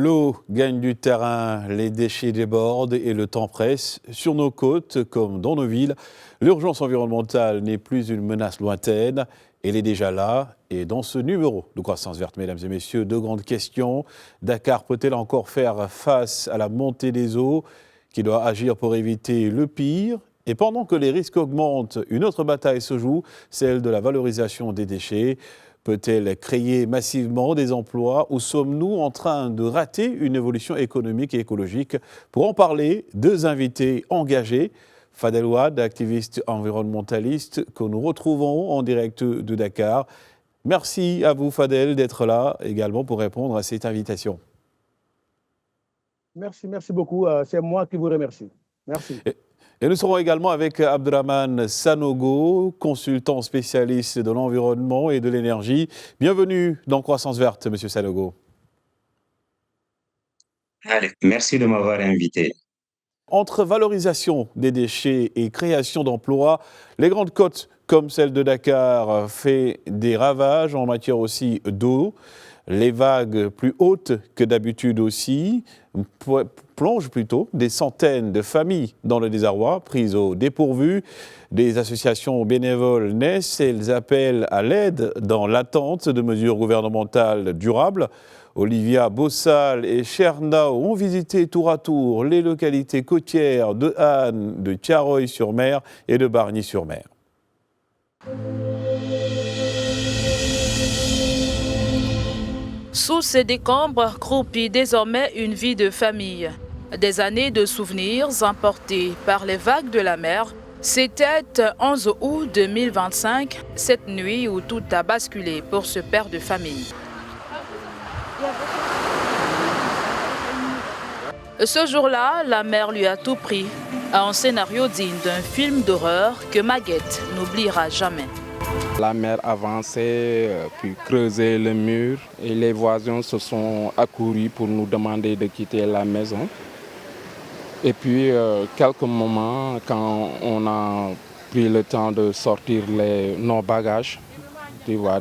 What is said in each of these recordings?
L'eau gagne du terrain, les déchets débordent et le temps presse. Sur nos côtes, comme dans nos villes, l'urgence environnementale n'est plus une menace lointaine. Elle est déjà là. Et dans ce numéro de Croissance Verte, mesdames et messieurs, deux grandes questions. Dakar peut-elle encore faire face à la montée des eaux? Qui doit agir pour éviter le pire? Et pendant que les risques augmentent, une autre bataille se joue, celle de la valorisation des déchets. Peut-elle créer massivement des emplois ou sommes-nous en train de rater une évolution économique et écologique? Pour en parler, deux invités engagés. Fadel Ouad, activiste environnementaliste, que nous retrouvons en direct de Dakar. Merci à vous, Fadel, d'être là également pour répondre à cette invitation. Merci beaucoup. C'est moi qui vous remercie. Merci. Et nous serons également avec Abdraman Sanogo, consultant spécialiste de l'environnement et de l'énergie. Bienvenue dans Croissance Verte, Monsieur Sanogo. Allez, merci de m'avoir invité. Entre valorisation des déchets et création d'emplois, les grandes côtes comme celle de Dakar fait des ravages en matière aussi d'eau. Les vagues plus hautes que d'habitude aussi plongent plutôt des centaines de familles dans le désarroi, prises au dépourvu. Des associations bénévoles naissent, elles appellent à l'aide dans l'attente de mesures gouvernementales durables. Olivia Bossal et Chernao ont visité tour à tour les localités côtières de Anne, de Thiaroye-sur-Mer et de Bargny-sur-Mer. Sous ces décombres croupit désormais une vie de famille. Des années de souvenirs emportés par les vagues de la mer. C'était 11 août 2025, cette nuit où tout a basculé pour ce père de famille. Ce jour-là, la mer lui a tout pris. Un scénario digne d'un film d'horreur que Maguette n'oubliera jamais. La mer avançait, puis creusait le mur et les voisins se sont accourus pour nous demander de quitter la maison. Et puis, quelques moments, quand on a pris le temps de sortir nos bagages, tu vois,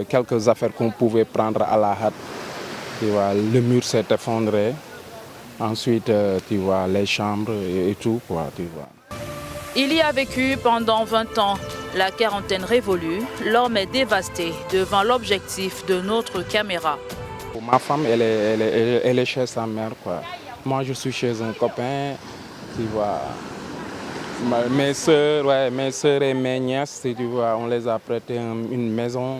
quelques affaires qu'on pouvait prendre à la hâte, tu vois, le mur s'est effondré. Ensuite, tu vois, les chambres et tout, quoi, tu vois. Il y a vécu pendant 20 ans. La quarantaine révolue, l'homme est dévasté devant l'objectif de notre caméra. Ma femme, elle est chez sa mère, quoi. Moi, je suis chez un copain, tu vois. Mes soeurs et mes nièces, tu vois, on les a prêté une maison,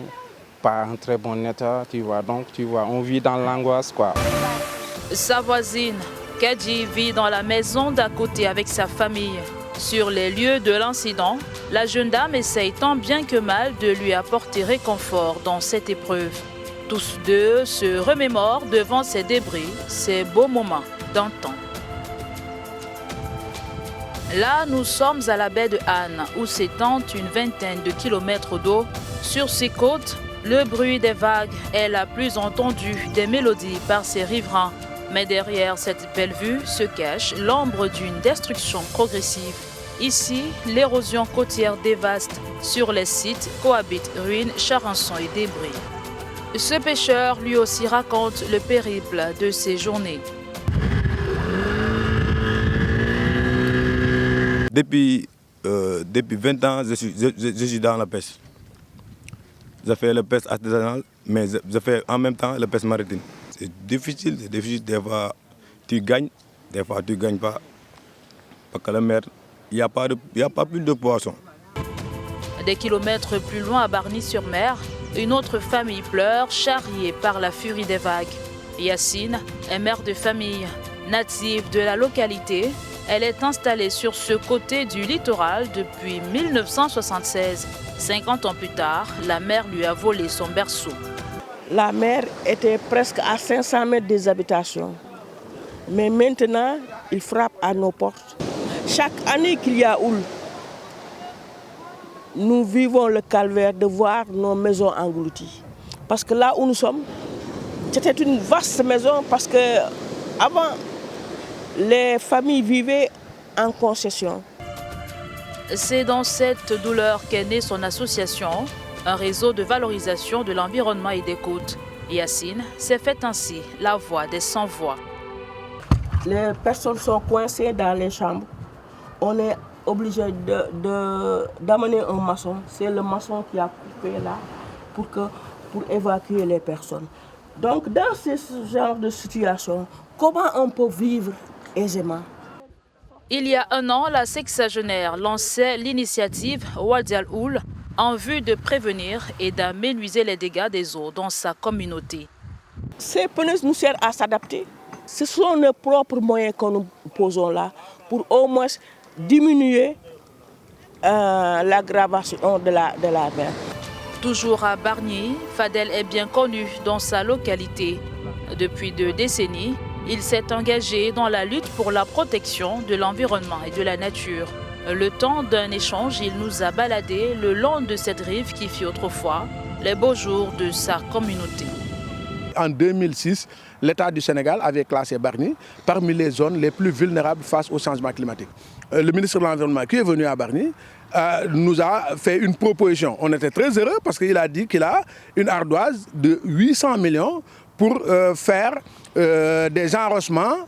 pas en très bon état, tu vois. Donc, tu vois, on vit dans l'angoisse, quoi. Sa voisine, Kadji, vit dans la maison d'à côté avec sa famille. Sur les lieux de l'incident, la jeune dame essaye tant bien que mal de lui apporter réconfort dans cette épreuve. Tous deux se remémorent devant ces débris, ces beaux moments d'antan. Là, nous sommes à la baie de Anne, où s'étend une vingtaine de kilomètres d'eau. Sur ces côtes, le bruit des vagues est la plus entendue des mélodies par ses riverains. Mais derrière cette belle vue se cache l'ombre d'une destruction progressive. Ici, l'érosion côtière dévaste. Sur les sites cohabitent ruines, charançons et débris. Ce pêcheur lui aussi raconte le périple de ses journées. Depuis 20 ans, je suis dans la pêche. Je fais la pêche artisanale, mais je fais en même temps la pêche maritime. C'est difficile. Des fois tu gagnes, des fois tu ne gagnes pas. Parce que la mer, il n'y a pas plus de poissons. Des kilomètres plus loin à Bargny-sur-Mer, une autre famille pleure, charriée par la furie des vagues. Yacine est mère de famille. Native de la localité, elle est installée sur ce côté du littoral depuis 1976. 50 ans plus tard, la mer lui a volé son berceau. La mer était presque à 500 mètres des habitations. Mais maintenant, il frappe à nos portes. Chaque année qu'il y a houle, nous vivons le calvaire de voir nos maisons englouties. Parce que là où nous sommes, c'était une vaste maison parce que avant, les familles vivaient en concession. C'est dans cette douleur qu'est née son association, un réseau de valorisation de l'environnement et des côtes. Yacine s'est fait ainsi la voix des sans-voix. Les personnes sont coincées dans les chambres. On est obligé d'amener un maçon. C'est le maçon qui a coupé là pour évacuer les personnes. Donc dans ce genre de situation, comment on peut vivre aisément? Il y a un an, la sexagénaire lançait l'initiative Wadi Al Oul en vue de prévenir et d'amenuiser les dégâts des eaux dans sa communauté. Ces punaises nous servent à s'adapter. Ce sont nos propres moyens que nous posons là pour au moins diminuer l'aggravation de la mer. Toujours à Bargny, Fadel est bien connu dans sa localité. Depuis 2 décennies, il s'est engagé dans la lutte pour la protection de l'environnement et de la nature. Le temps d'un échange, il nous a baladés le long de cette rive qui fut autrefois les beaux jours de sa communauté. En 2006, l'État du Sénégal avait classé Bargny parmi les zones les plus vulnérables face au changement climatique. Le ministre de l'Environnement qui est venu à Bargny nous a fait une proposition. On était très heureux parce qu'il a dit qu'il a une ardoise de 800 millions pour faire des enrossements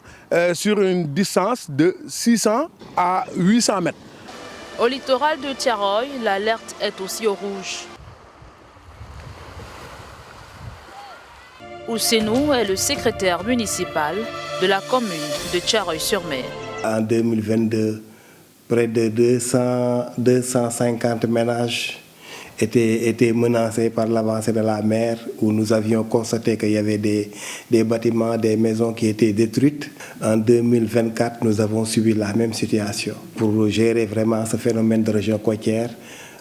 sur une distance de 600 à 800 mètres. Au littoral de Thiaroye, l'alerte est aussi au rouge. Ousseynou est le secrétaire municipal de la commune de Thiaroye-sur-Mer. En 2022, près de 250 ménages étaient menacés par l'avancée de la mer, où nous avions constaté qu'il y avait des bâtiments, des maisons qui étaient détruites. En 2024, nous avons subi la même situation. Pour gérer vraiment ce phénomène de région côtière,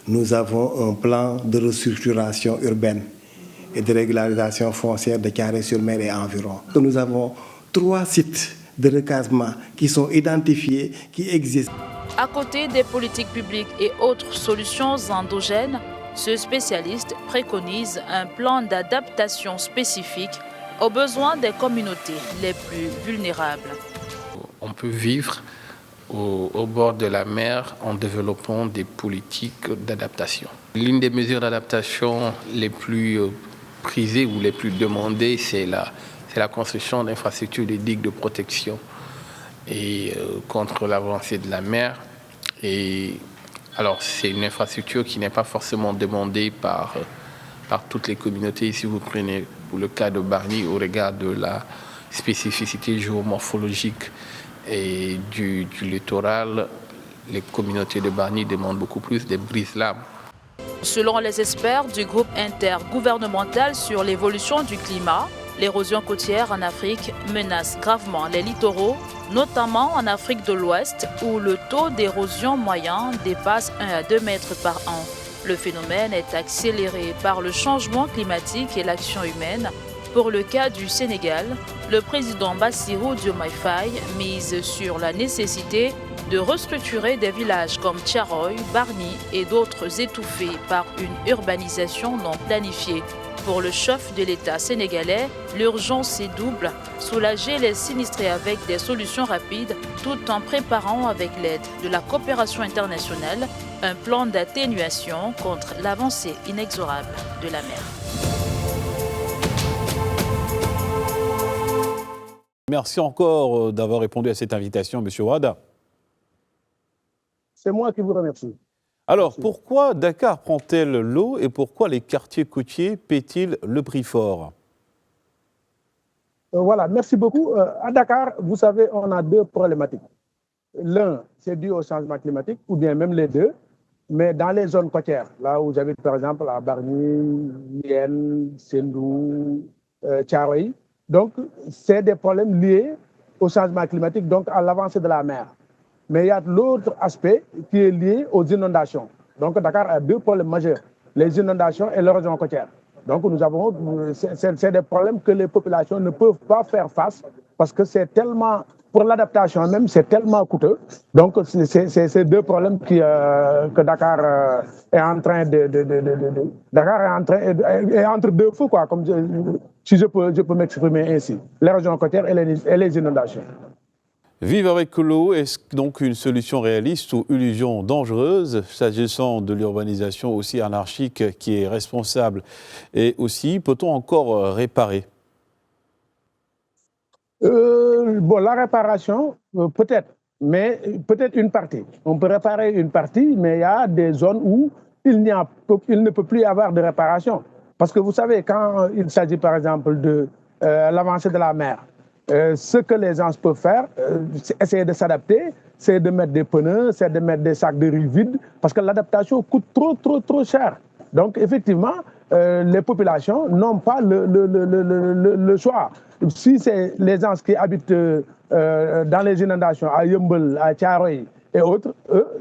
nous avons un plan de restructuration urbaine et de régularisation foncière de Thiaroye-sur-Mer et environ. Nous avons 3 sites de recasement qui sont identifiés, qui existent. À côté des politiques publiques et autres solutions endogènes, ce spécialiste préconise un plan d'adaptation spécifique aux besoins des communautés les plus vulnérables. On peut vivre au bord de la mer en développant des politiques d'adaptation. L'une des mesures d'adaptation les plus prisées ou les plus demandées, c'est la construction d'infrastructures de digues de protection et contre l'avancée de la mer. Et alors, c'est une infrastructure qui n'est pas forcément demandée par toutes les communautés. Si vous prenez pour le cas de Bargny, au regard de la spécificité géomorphologique et du littoral, les communautés de Bargny demandent beaucoup plus des brise-lames. Selon les experts du groupe intergouvernemental sur l'évolution du climat, l'érosion côtière en Afrique menace gravement les littoraux, notamment en Afrique de l'Ouest, où le taux d'érosion moyen dépasse 1 à 2 mètres par an. Le phénomène est accéléré par le changement climatique et l'action humaine. Pour le cas du Sénégal, le président Bassirou Diomaye Faye mise sur la nécessité de restructurer des villages comme Thiaroye, Bargny et d'autres étouffés par une urbanisation non planifiée. Pour le chef de l'État sénégalais, l'urgence est double, soulager les sinistrés avec des solutions rapides tout en préparant avec l'aide de la coopération internationale un plan d'atténuation contre l'avancée inexorable de la mer. Merci encore d'avoir répondu à cette invitation, M. Ouad. C'est moi qui vous remercie. Alors, pourquoi Dakar prend-elle l'eau et pourquoi les quartiers côtiers paient-ils le prix fort? Voilà, merci beaucoup. À Dakar, vous savez, on a 2 problématiques. L'un, c'est dû au changement climatique, ou bien même les 2. Mais dans les zones côtières, là où j'habite par exemple à Bargny, Yen, Sendou, Thiaroye, donc c'est des problèmes liés au changement climatique, donc à l'avancée de la mer. Mais il y a l'autre aspect qui est lié aux inondations. Donc Dakar a 2 problèmes majeurs, les inondations et l'érosion côtière. Donc nous avons, c'est des problèmes que les populations ne peuvent pas faire face parce que c'est tellement, pour l'adaptation même, c'est tellement coûteux. Donc c'est ces 2 problèmes que Dakar est en train Dakar est entre 2 feux, quoi, comme si je peux m'exprimer ainsi. L'érosion côtière et les inondations. Vivre avec l'eau, est-ce donc une solution réaliste ou illusion dangereuse s'agissant de l'urbanisation aussi anarchique qui est responsable? Et aussi, peut-on encore réparer? Bon, la réparation, peut-être, mais peut-être une partie. On peut réparer une partie, mais il y a des zones où il ne peut plus y avoir de réparation. Parce que vous savez, quand il s'agit par exemple de l'avancée de la mer, ce que les gens peuvent faire, c'est essayer de s'adapter, c'est de mettre des pneus, c'est de mettre des sacs de riz vides, parce que l'adaptation coûte trop cher. Donc effectivement, les populations n'ont pas le choix. Si c'est les gens qui habitent dans les inondations, à Yeumbeul, à Thiaroye et autres,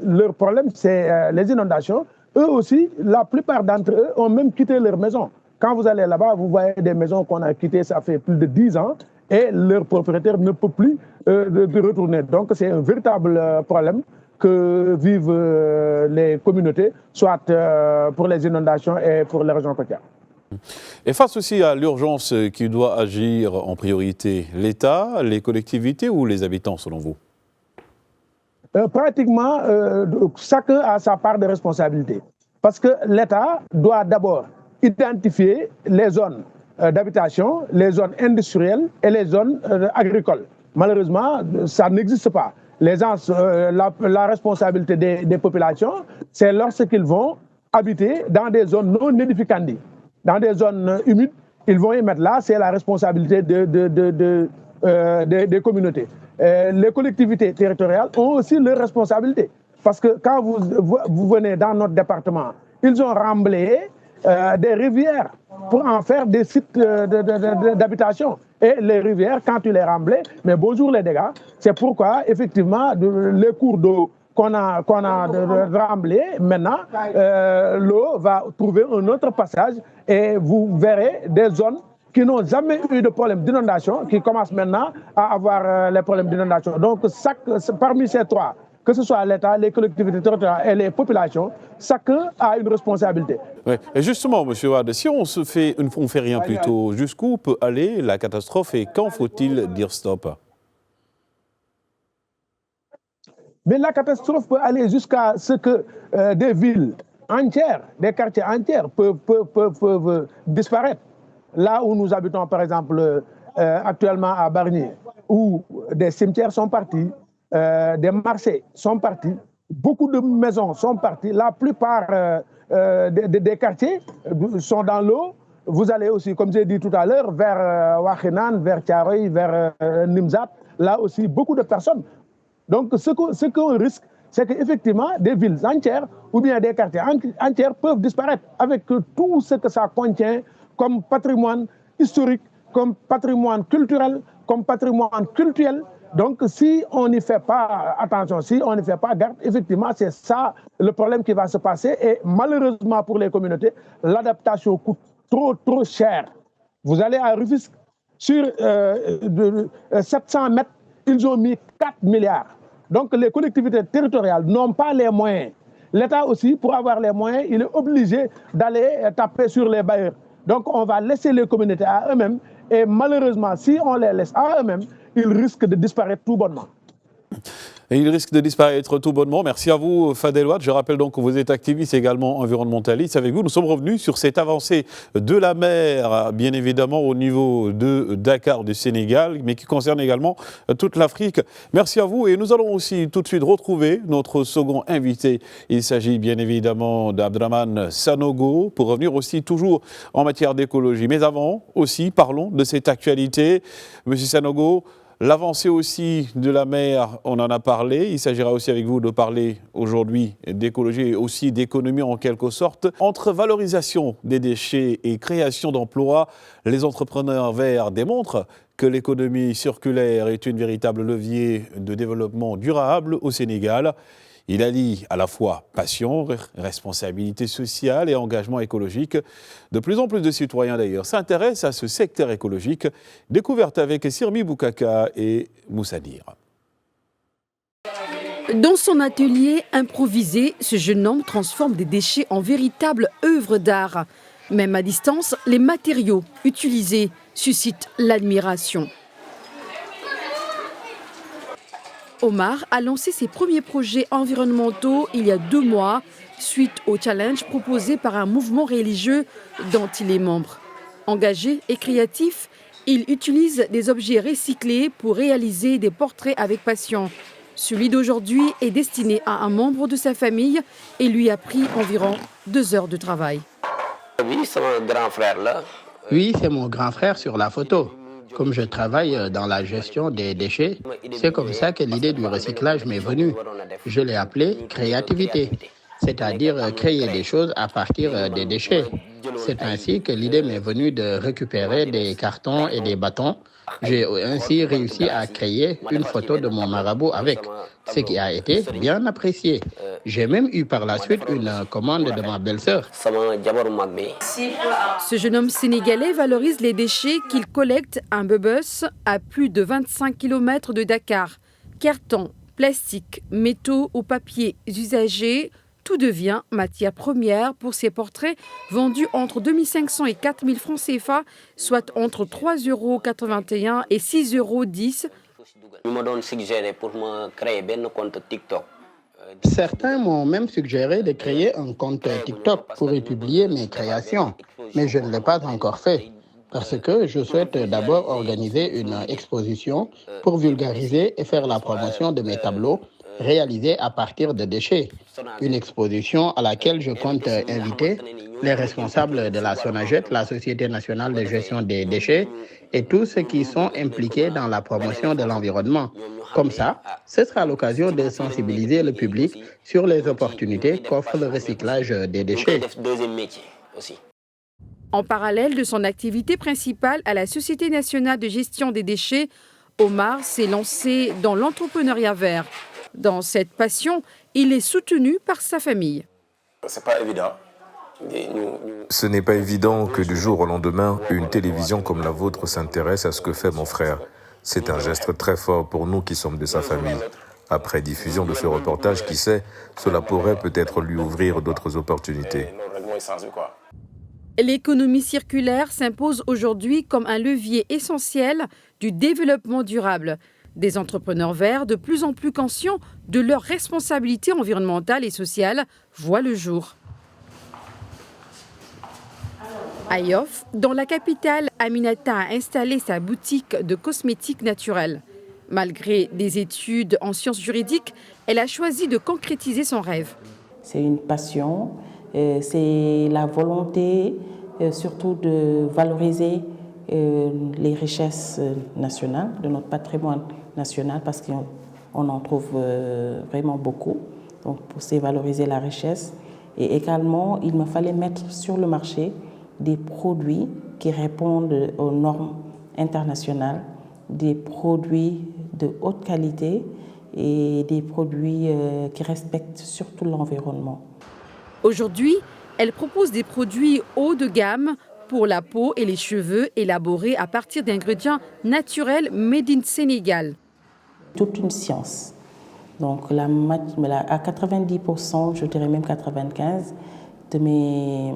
leur problème c'est les inondations. Eux aussi, la plupart d'entre eux ont même quitté leur maison. Quand vous allez là-bas, vous voyez des maisons qu'on a quittées, ça fait plus de 10 ans, et leur propriétaire ne peut plus de retourner. Donc c'est un véritable problème que vivent les communautés, soit pour les inondations et pour les régions côtières. Et face aussi à l'urgence qui doit agir en priorité, l'État, les collectivités ou les habitants selon vous? Pratiquement, chacun a sa part de responsabilité. Parce que l'État doit d'abord identifier les zones d'habitation, les zones industrielles et les zones agricoles. Malheureusement, ça n'existe pas. Les gens, la responsabilité des populations, c'est lorsqu'ils vont habiter dans des zones non édificantes. Dans des zones humides, ils vont y mettre là, c'est la responsabilité des communautés. Les collectivités territoriales ont aussi leurs responsabilités. Parce que quand vous venez dans notre département, ils ont remblayé des rivières pour en faire des sites d'habitation. Et les rivières, quand tu les remblais, mais bonjour les dégâts, c'est pourquoi effectivement les cours d'eau qu'on a remblés, maintenant l'eau va trouver un autre passage et vous verrez des zones qui n'ont jamais eu de problème d'inondation, qui commencent maintenant à avoir les problèmes d'inondation. Donc parmi ces trois, que ce soit l'État, les collectivités territoriales et les populations, chacun a une responsabilité. Oui. Et justement, M. Wade, si on ne fait rien plus tôt, jusqu'où peut aller la catastrophe et quand faut-il dire stop? Mais la catastrophe peut aller jusqu'à ce que des villes entières, des quartiers entiers peuvent disparaître. Là où nous habitons, par exemple, actuellement à Bargny, où des cimetières sont partis, des marchés sont partis, beaucoup de maisons sont parties, la plupart des quartiers sont dans l'eau. Vous allez aussi, comme j'ai dit tout à l'heure, vers Wakhinane, vers Thiaroye, vers Nimzat, là aussi beaucoup de personnes. Donc ce qu'on risque, c'est qu'effectivement des villes entières ou bien des quartiers entiers peuvent disparaître avec tout ce que ça contient comme patrimoine historique, comme patrimoine culturel, comme patrimoine culturel. Donc si on n'y fait pas attention, si on n'y fait pas garde, effectivement c'est ça le problème qui va se passer. Et malheureusement pour les communautés, l'adaptation coûte trop cher. Vous allez à Rufisque, sur 700 mètres, ils ont mis 4 milliards. Donc les collectivités territoriales n'ont pas les moyens. L'État aussi, pour avoir les moyens, il est obligé d'aller taper sur les bailleurs. Donc on va laisser les communautés à eux-mêmes. Et malheureusement, si on les laisse à eux-mêmes, ils risquent de disparaître tout bonnement. Et il risque de disparaître tout bonnement. Merci à vous, Fadel Wade. Je rappelle donc que vous êtes activiste également environnementaliste. Avec vous, nous sommes revenus sur cette avancée de la mer, bien évidemment au niveau de Dakar, du Sénégal, mais qui concerne également toute l'Afrique. Merci à vous. Et nous allons aussi tout de suite retrouver notre second invité. Il s'agit bien évidemment d'Abdraman Sanogo, pour revenir aussi toujours en matière d'écologie. Mais avant, aussi, parlons de cette actualité. Monsieur Sanogo, l'avancée aussi de la mer, on en a parlé. Il s'agira aussi avec vous de parler aujourd'hui d'écologie et aussi d'économie en quelque sorte. Entre valorisation des déchets et création d'emplois, les entrepreneurs verts démontrent que l'économie circulaire est une véritable levier de développement durable au Sénégal. Il allie à la fois passion, responsabilité sociale et engagement écologique. De plus en plus de citoyens d'ailleurs s'intéressent à ce secteur écologique. Découverte avec Sirmi Boukaka et Moussa Dir. Dans son atelier improvisé, ce jeune homme transforme des déchets en véritables œuvres d'art. Même à distance, les matériaux utilisés suscitent l'admiration. Omar a lancé ses premiers projets environnementaux il y a 2 mois, suite au challenge proposé par un mouvement religieux dont il est membre. Engagé et créatif, il utilise des objets recyclés pour réaliser des portraits avec passion. Celui d'aujourd'hui est destiné à un membre de sa famille et lui a pris environ 2 heures de travail. Oui, c'est mon grand frère sur la photo. Comme je travaille dans la gestion des déchets, c'est comme ça que l'idée du recyclage m'est venue. Je l'ai appelé créativité, c'est-à-dire créer des choses à partir des déchets. C'est ainsi que l'idée m'est venue de récupérer des cartons et des bâtons. J'ai ainsi réussi à créer une photo de mon marabout avec, ce qui a été bien apprécié. J'ai même eu par la suite une commande de ma belle-sœur. Ce jeune homme sénégalais valorise les déchets qu'il collecte à Mbebus, à plus de 25 km de Dakar. Carton, plastique, métaux ou papiers usagés, tout devient matière première pour ces portraits vendus entre 2500 et 4000 francs CFA, soit entre 3,81 € et 6,10 €. Certains m'ont même suggéré de créer un compte TikTok pour y publier mes créations, mais je ne l'ai pas encore fait parce que je souhaite d'abord organiser une exposition pour vulgariser et faire la promotion de mes tableaux réalisés à partir de déchets. Une exposition à laquelle je compte inviter les responsables de la SONAGED, la Société nationale de gestion des déchets, et tous ceux qui sont impliqués dans la promotion de l'environnement. Comme ça, ce sera l'occasion de sensibiliser le public sur les opportunités qu'offre le recyclage des déchets. En parallèle de son activité principale à la Société nationale de gestion des déchets, Omar s'est lancé dans l'entrepreneuriat vert. Dans cette passion, il est soutenu par sa famille. C'est pas évident. Ce n'est pas évident que du jour au lendemain, une télévision comme la vôtre s'intéresse à ce que fait mon frère. C'est un geste très fort pour nous qui sommes de sa famille. Après diffusion de ce reportage, qui sait, cela pourrait peut-être lui ouvrir d'autres opportunités. L'économie circulaire s'impose aujourd'hui comme un levier essentiel du développement durable. Des entrepreneurs verts de plus en plus conscients de leurs responsabilités environnementales et sociales voient le jour. À Yoff, dans la capitale, Aminata a installé sa boutique de cosmétiques naturels. Malgré des études en sciences juridiques, elle a choisi de concrétiser son rêve. C'est une passion, c'est la volonté surtout de valoriser les richesses nationales, de notre patrimoine national, parce qu'on en trouve vraiment beaucoup. Donc, pour valoriser la richesse. Et également, il me fallait mettre sur le marché des produits qui répondent aux normes internationales, des produits de haute qualité et des produits qui respectent surtout l'environnement. Aujourd'hui, elle propose des produits haut de gamme pour la peau et les cheveux élaborés à partir d'ingrédients naturels made in Sénégal. Toute une science. Donc à 90%, je dirais même 95%, de mes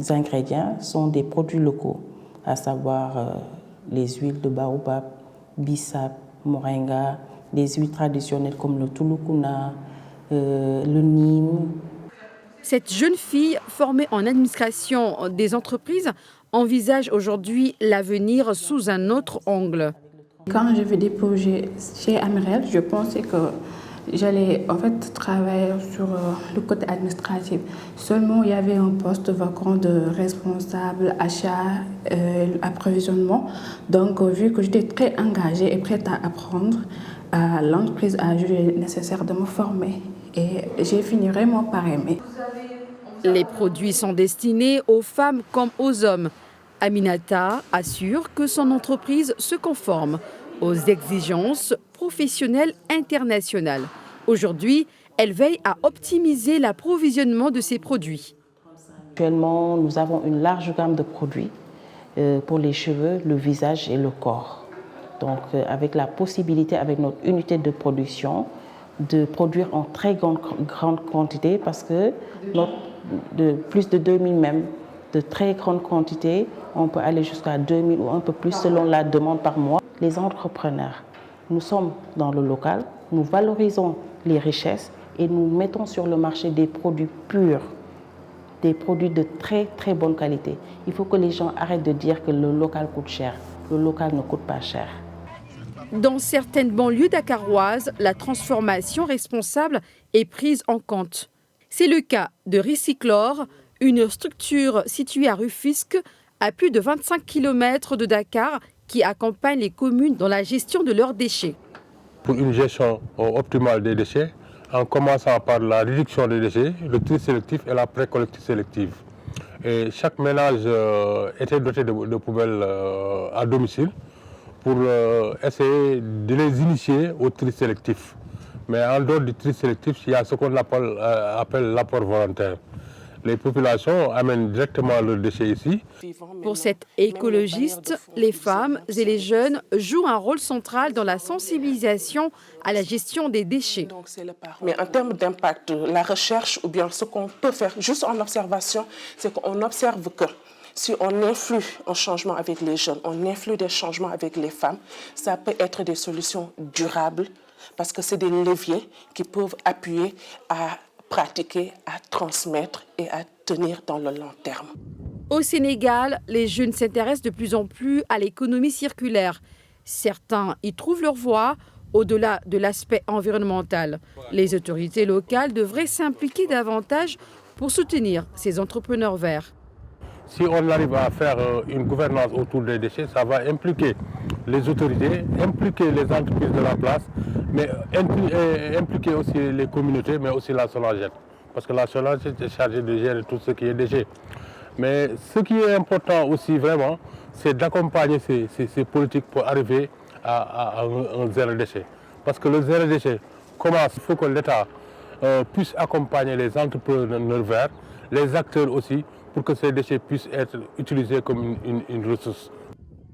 ingrédients sont des produits locaux, à savoir les huiles de baobab, bissap, moringa, les huiles traditionnelles comme le touloukouna, le nîmes. Cette jeune fille formée en administration des entreprises envisage aujourd'hui l'avenir sous un autre angle. Quand je vais des projets chez Amirel, je pensais que j'allais en fait travailler sur le côté administratif. Seulement, il y avait un poste vacant de responsable achat, approvisionnement. Donc, vu que j'étais très engagée et prête à apprendre, l'entreprise a jugé nécessaire de me former. Et j'ai fini vraiment par aimer. Les produits sont destinés aux femmes comme aux hommes. Aminata assure que son entreprise se conforme aux exigences professionnelles internationales. Aujourd'hui, elle veille à optimiser l'approvisionnement de ses produits. Actuellement, nous avons une large gamme de produits pour les cheveux, le visage et le corps. Donc, avec la possibilité, avec notre unité de production, de produire en très grande quantité, parce que de plus de 2000 même, de très grande quantité, on peut aller jusqu'à 2000 ou un peu plus selon la demande par mois. Les entrepreneurs Nous sommes dans le local, nous valorisons les richesses et nous mettons sur le marché des produits purs, des produits de très très bonne qualité. Il faut que les gens arrêtent de dire que le local coûte cher. Le local ne coûte pas cher. Dans certaines banlieues dakaroises, la transformation responsable est prise en compte. C'est le cas de Recyclore, une structure située à Rufisque, à plus de 25 km de Dakar, qui accompagne les communes dans la gestion de leurs déchets. Pour une gestion optimale des déchets, en commençant par la réduction des déchets, le tri sélectif et la pré-collecte sélective. Et chaque ménage était doté de poubelles à domicile pour essayer de les initier au tri sélectif. Mais en dehors du tri sélectif, il y a ce qu'on appelle l'apport volontaire. Les populations amènent directement leurs déchets ici. Pour cette écologiste, les femmes et les jeunes jouent un rôle central dans la sensibilisation à la gestion des déchets. Mais en termes d'impact, la recherche ou bien ce qu'on peut faire juste en observation, c'est qu'on observe que si on influe un changement avec les jeunes, on influe des changements avec les femmes, ça peut être des solutions durables parce que c'est des leviers qui peuvent appuyer à pratiquer, à transmettre et à tenir dans le long terme. Au Sénégal, les jeunes s'intéressent de plus en plus à l'économie circulaire. Certains y trouvent leur voie au-delà de l'aspect environnemental. Les autorités locales devraient s'impliquer davantage pour soutenir ces entrepreneurs verts. Si on arrive à faire une gouvernance autour des déchets, ça va impliquer les autorités, impliquer les entreprises de la place, mais impliquer aussi les communautés, mais aussi la SONAGED. Parce que la SONAGED est chargée de gérer tout ce qui est déchets. Mais ce qui est important aussi vraiment, c'est d'accompagner ces politiques pour arriver à un zéro déchet. Parce que le zéro déchet commence, il faut que l'État puisse accompagner les entrepreneurs verts, les acteurs aussi, pour que ces déchets puissent être utilisés comme une ressource.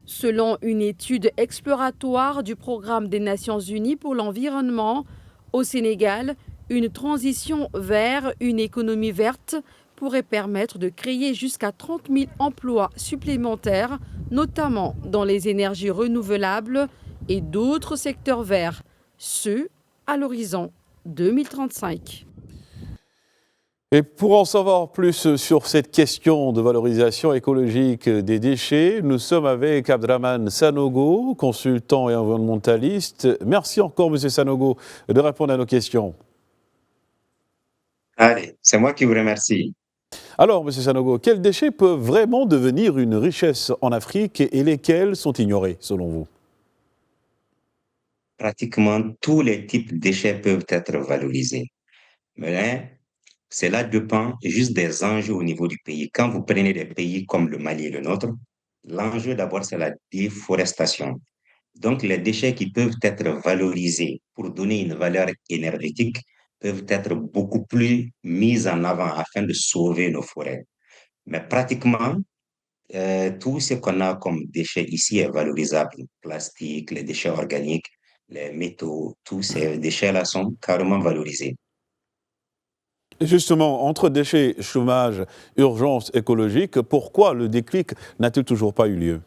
Selon une étude exploratoire du Programme des Nations Unies pour l'environnement, au Sénégal, une transition vers une économie verte pourrait permettre de créer jusqu'à 30 000 emplois supplémentaires, notamment dans les énergies renouvelables et d'autres secteurs verts, ce à l'horizon 2035. Et pour en savoir plus sur cette question de valorisation écologique des déchets, nous sommes avec Abdraman Sanogo, consultant et environnementaliste. Merci encore, M. Sanogo, de répondre à nos questions. Allez, c'est moi qui vous remercie. Alors, M. Sanogo, quels déchets peuvent vraiment devenir une richesse en Afrique et lesquels sont ignorés, selon vous? Pratiquement tous les types de déchets peuvent être valorisés. Mais cela dépend juste des enjeux au niveau du pays. Quand vous prenez des pays comme le Mali et le nôtre, l'enjeu d'abord, c'est la déforestation. Donc, les déchets qui peuvent être valorisés pour donner une valeur énergétique peuvent être beaucoup plus mis en avant afin de sauver nos forêts. Mais pratiquement, tout ce qu'on a comme déchets ici est valorisable. Le plastique, les déchets organiques, les métaux, tous ces déchets-là sont carrément valorisés. Justement, entre déchets, chômage, urgence écologique, pourquoi le déclic n'a-t-il toujours pas eu lieu?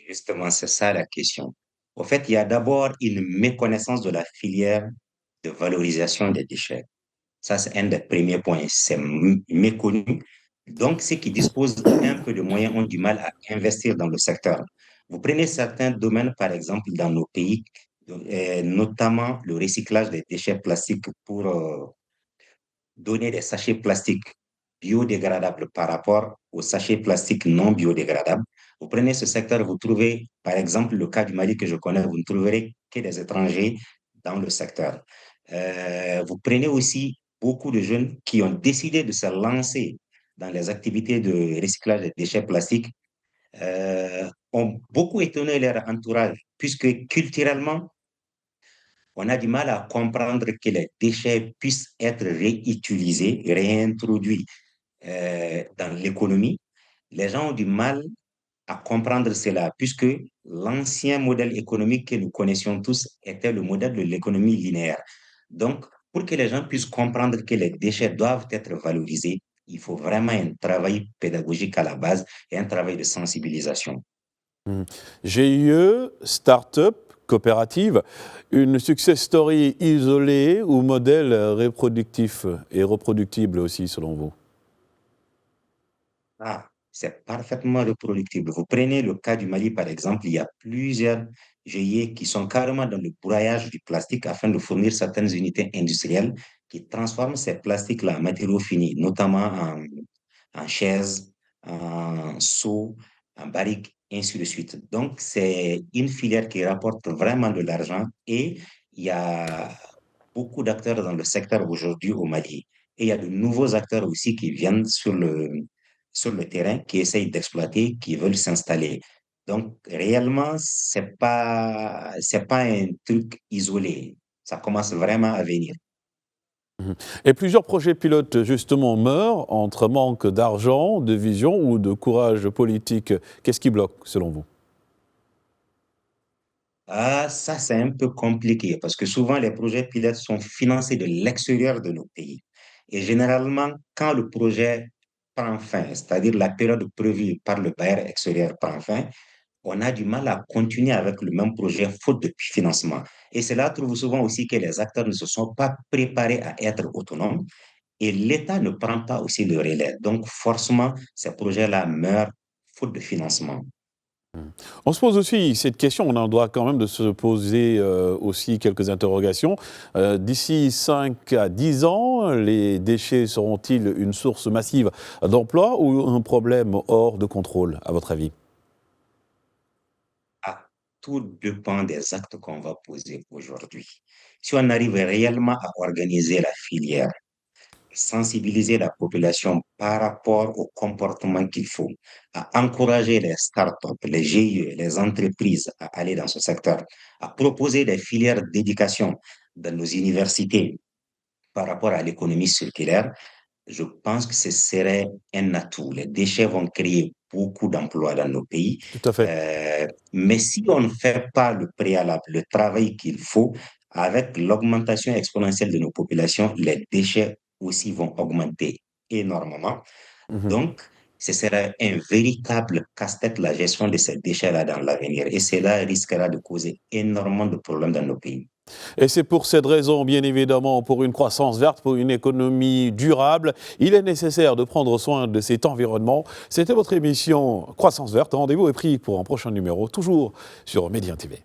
Justement, c'est ça la question. Au fait, il y a d'abord une méconnaissance de la filière de valorisation des déchets. Ça, c'est un des premiers points. C'est méconnu. Donc, ceux qui disposent un peu de moyens ont du mal à investir dans le secteur. Vous prenez certains domaines, par exemple, dans nos pays, notamment le recyclage des déchets plastiques pour donner des sachets plastiques biodégradables par rapport aux sachets plastiques non biodégradables. Vous prenez ce secteur, vous trouvez, par exemple, le cas du Mali que je connais, vous ne trouverez que des étrangers dans le secteur. Vous prenez aussi beaucoup de jeunes qui ont décidé de se lancer dans les activités de recyclage des déchets plastiques, ont beaucoup étonné leur entourage, puisque culturellement, on a du mal à comprendre que les déchets puissent être réutilisés, réintroduits dans l'économie. Les gens ont du mal à comprendre cela, puisque l'ancien modèle économique que nous connaissions tous était le modèle de l'économie linéaire. Donc, pour que les gens puissent comprendre que les déchets doivent être valorisés, il faut vraiment un travail pédagogique à la base et un travail de sensibilisation. GIE, start-up, coopérative, une success story isolée ou modèle reproductif et reproductible aussi selon vous? Ah, c'est parfaitement reproductible. Vous prenez le cas du Mali, par exemple, il y a plusieurs GIE qui sont carrément dans le broyage du plastique afin de fournir certaines unités industrielles qui transforment ces plastiques-là en matériaux finis, notamment en chaises, en seaux, en barriques, ainsi de suite. Donc, c'est une filière qui rapporte vraiment de l'argent et il y a beaucoup d'acteurs dans le secteur aujourd'hui au Mali. Et il y a de nouveaux acteurs aussi qui viennent sur le terrain, qui essayent d'exploiter, qui veulent s'installer. Donc, réellement, c'est pas un truc isolé. Ça commence vraiment à venir. Et plusieurs projets pilotes, justement, meurent entre manque d'argent, de vision ou de courage politique. Qu'est-ce qui bloque, selon vous? Ah, ça, c'est un peu compliqué parce que souvent, les projets pilotes sont financés de l'extérieur de nos pays. Et généralement, quand le projet prend fin, c'est-à-dire la période prévue par le bailleur extérieur prend fin, on a du mal à continuer avec le même projet faute de financement. Et cela trouve souvent aussi que les acteurs ne se sont pas préparés à être autonomes et l'État ne prend pas aussi le relais. Donc, forcément, ces projets-là meurent faute de financement. On se pose aussi cette question, on a le droit quand même de se poser aussi quelques interrogations. D'ici 5 à 10 ans, les déchets seront-ils une source massive d'emploi ou un problème hors de contrôle, à votre avis? Ah, tout dépend des actes qu'on va poser aujourd'hui. Si on arrive réellement à organiser la filière, sensibiliser la population par rapport au comportement qu'il faut, à encourager les startups, les GIE, les entreprises à aller dans ce secteur, à proposer des filières d'éducation dans nos universités par rapport à l'économie circulaire, je pense que ce serait un atout. Les déchets vont créer beaucoup d'emplois dans nos pays. Tout à fait. Mais si on ne fait pas le préalable, le travail qu'il faut, avec l'augmentation exponentielle de nos populations, les déchets aussi vont augmenter énormément. Donc, ce sera un véritable casse-tête la gestion de ces déchets-là dans l'avenir. Et cela risquera de causer énormément de problèmes dans nos pays. Et c'est pour cette raison, bien évidemment, pour une croissance verte, pour une économie durable, il est nécessaire de prendre soin de cet environnement. C'était votre émission Croissance verte. Rendez-vous est pris pour un prochain numéro, toujours sur Média TV.